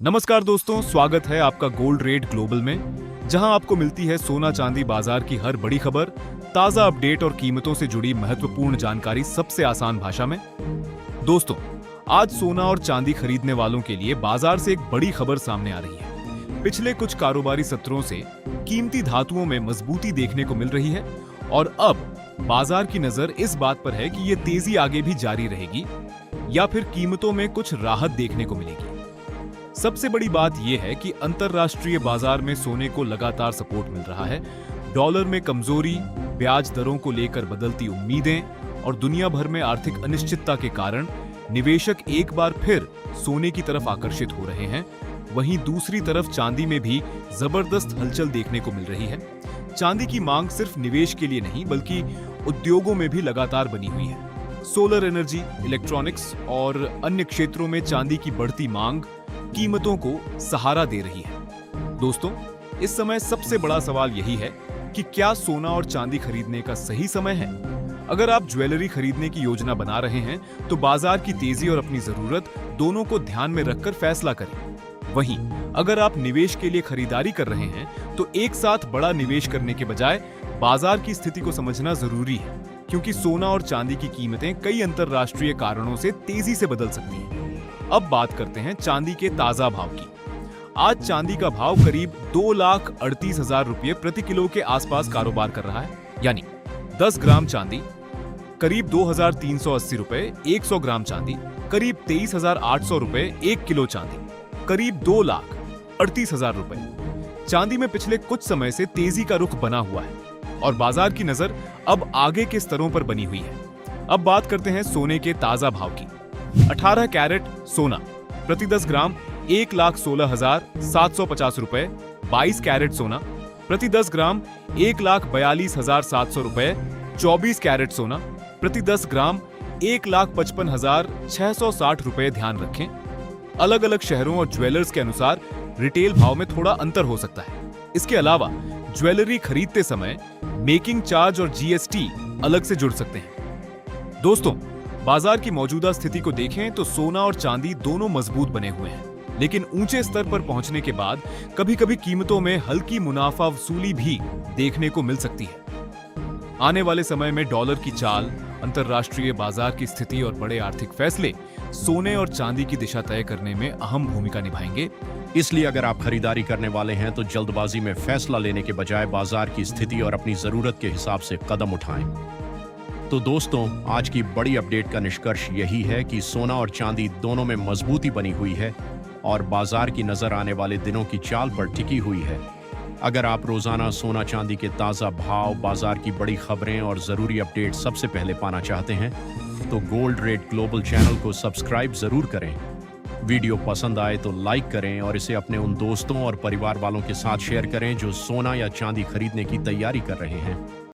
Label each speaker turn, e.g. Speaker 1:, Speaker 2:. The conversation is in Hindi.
Speaker 1: नमस्कार दोस्तों, स्वागत है आपका गोल्ड रेट ग्लोबल में, जहां आपको मिलती है सोना चांदी बाजार की हर बड़ी खबर, ताजा अपडेट और कीमतों से जुड़ी महत्वपूर्ण जानकारी सबसे आसान भाषा में। दोस्तों, आज सोना और चांदी खरीदने वालों के लिए बाजार से एक बड़ी खबर सामने आ रही है। पिछले कुछ कारोबारी सत्रों से कीमती धातुओं में मजबूती देखने को मिल रही है और अब बाजार की नजर इस बात पर है कि ये तेजी आगे भी जारी रहेगी या फिर कीमतों में कुछ राहत देखने को मिलेगी। सबसे बड़ी बात यह है कि अंतरराष्ट्रीय बाजार में सोने को लगातार सपोर्ट मिल रहा है। डॉलर में कमजोरी, ब्याज दरों को लेकर बदलती उम्मीदें और दुनिया भर में आर्थिक अनिश्चितता के कारण निवेशक एक बार फिर सोने की तरफ आकर्षित हो रहे हैं। वहीं दूसरी तरफ चांदी में भी जबरदस्त हलचल देखने को मिल रही है। चांदी की मांग सिर्फ निवेश के लिए नहीं बल्कि उद्योगों में भी लगातार बनी हुई है। सोलर एनर्जी, इलेक्ट्रॉनिक्स और अन्य क्षेत्रों में चांदी की बढ़ती मांग कीमतों को सहारा दे रही है। दोस्तों, इस समय सबसे बड़ा सवाल यही है कि क्या सोना और चांदी खरीदने का सही समय है? अगर आप ज्वेलरी खरीदने की योजना बना रहे हैं तो बाजार की तेजी और अपनी जरूरत दोनों को ध्यान में रखकर फैसला करें। वहीं अगर आप निवेश के लिए खरीदारी कर रहे हैं तो एक साथ बड़ा निवेश करने के बजाय बाजार की स्थिति को समझना जरूरी है, क्योंकि सोना और चांदी की कीमतें कई अंतरराष्ट्रीय कारणों से तेजी से बदल सकती हैं। अब बात करते हैं चांदी के ताजा भाव की। आज चांदी का भाव करीब 2,38,000 रुपये प्रति किलो के आसपास कारोबार कर रहा है, यानी 10 ग्राम चांदी करीब 2,380 रुपए, 100 ग्राम चांदी करीब 23,800 रुपए, 1 किलो चांदी करीब 2,38,000 रुपए। चांदी में पिछले कुछ समय से तेजी का रुख बना हुआ है और बाजार की नजर अब आगे के स्तरों पर बनी हुई है। अब बात करते हैं सोने के ताजा भाव की। 18 कैरेट सोना प्रति 10 ग्राम 1,16,750 रुपए, 22 कैरेट सोना प्रति 10 ग्राम 1,42,700 रुपए, 24 कैरेट सोना प्रति 10 ग्राम 1,55,660 रुपए। ध्यान रखें, अलग अलग शहरों और ज्वेलर्स के अनुसार रिटेल भाव में थोड़ा अंतर हो सकता है। इसके अलावा ज्वेलरी खरीदते समय मेकिंग चार्ज और जीएसटी अलग से जुड़ सकते हैं। दोस्तों, बाजार की मौजूदा स्थिति को देखें तो सोना और चांदी दोनों मजबूत बने हुए हैं, लेकिन ऊंचे स्तर पर पहुंचने के बाद कभी-कभी कीमतों में हल्की मुनाफा वसूली भी देखने को मिल सकती है। आने वाले समय में डॉलर की चाल, अंतरराष्ट्रीय बाजार की स्थिति और बड़े आर्थिक फैसले सोने और चांदी की दिशा तय करने में अहम भूमिका निभाएंगे।
Speaker 2: इसलिए अगर आप खरीदारी करने वाले हैं तो जल्दबाजी में फैसला लेने के बजाय बाजार की स्थिति और अपनी जरूरत के हिसाब से कदम उठाएं। तो दोस्तों, आज की बड़ी अपडेट का निष्कर्ष यही है कि सोना और चांदी दोनों में मजबूती बनी हुई है और बाजार की नजर आने वाले दिनों की चाल पर टिकी हुई है। अगर आप रोजाना सोना चांदी के ताजा भाव, बाजार की बड़ी खबरें और जरूरी अपडेट सबसे पहले पाना चाहते हैं तो गोल्ड रेट ग्लोबल चैनल को सब्सक्राइब जरूर करें। वीडियो पसंद आए तो लाइक करें और इसे अपने उन दोस्तों और परिवार वालों के साथ शेयर करें जो सोना या चांदी खरीदने की तैयारी कर रहे हैं।